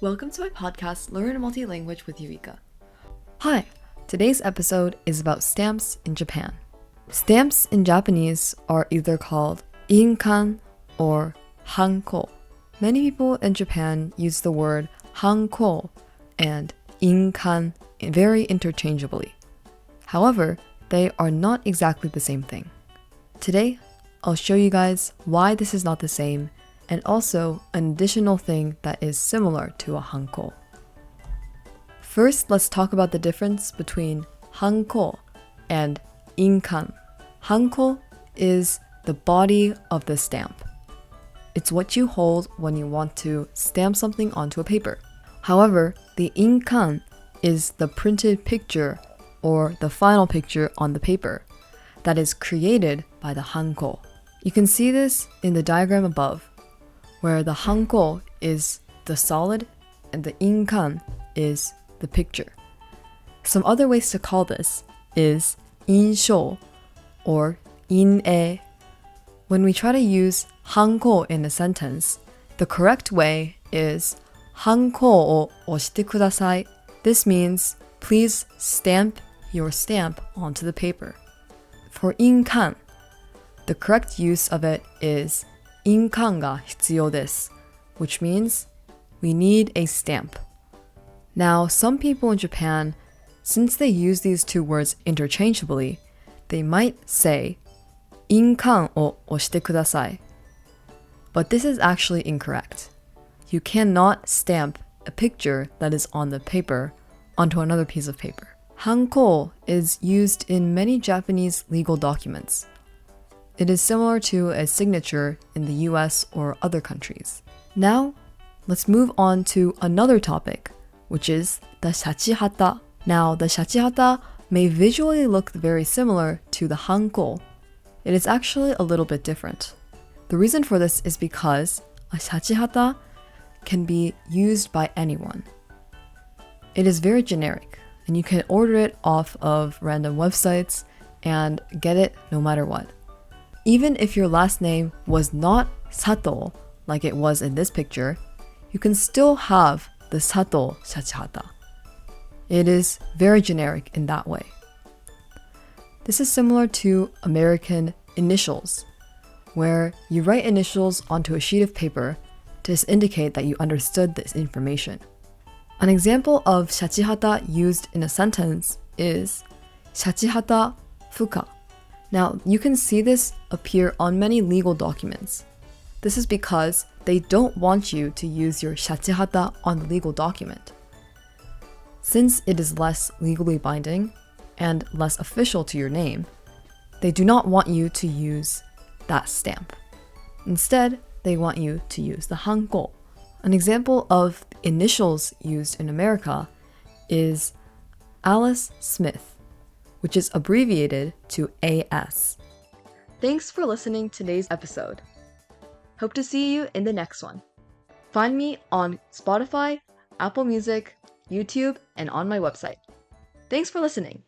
Welcome to my podcast, Learn Multi-Language with Yinkan. Hi, today's episode is about stamps in Japan. Stamps in Japanese are either called Yinkan or Hanko. Many people in Japan use the word Hanko and Yinkan very interchangeably. However, they are not exactly the same thing. Today, I'll show you guys why this is not the same and also an additional thing that is similar to a Hanko. First, let's talk about the difference between Hanko and Yinkan. Hanko is the body of the stamp. It's what you hold when you want to stamp something onto a paper. However, the Yinkan is the printed picture or the final picture on the paper that is created by the Hanko. You can see this in the diagram above, where the Hanko is the solid and the Yinkan is the picture. Some other ways to call this is inshō or in-e. When we try to use Hanko in a sentence, the correct way is Hanko o oshite kudasai. This means please stamp your stamp onto the paper. For Yinkan, the correct use of it is 印鑑が必要です, which means we need a stamp. Now, some people in Japan, since they use these two words interchangeably, they might say 印鑑を押してください. But this is actually incorrect. You cannot stamp a picture that is on the paper onto another piece of paper. Hanko is used in many Japanese legal documents. It is similar to a signature in the US or other countries. Now, let's move on to another topic, which is the Shachihata. Now, the Shachihata may visually look very similar to the Hanko. It is actually a little bit different. The reason for this is because a Shachihata can be used by anyone. It is very generic, and you can order it off of random websites and get it no matter what. Even if your last name was not Sato, like it was in this picture, you can still have the Sato Shachihata. It is very generic in that way. This is similar to American initials, where you write initials onto a sheet of paper to indicate that you understood this information. An example of Shachihata used in a sentence is Shachihata fuka. Now, you can see this appear on many legal documents. This is because they don't want you to use your Shachihata on the legal document. Since it is less legally binding and less official to your name, they do not want you to use that stamp. Instead, they want you to use the Hanko. An example of initials used in America is Alice Smith, which is abbreviated to AS. Thanks for listening to today's episode. Hope to see you in the next one. Find me on Spotify, Apple Music, YouTube, and on my website. Thanks for listening.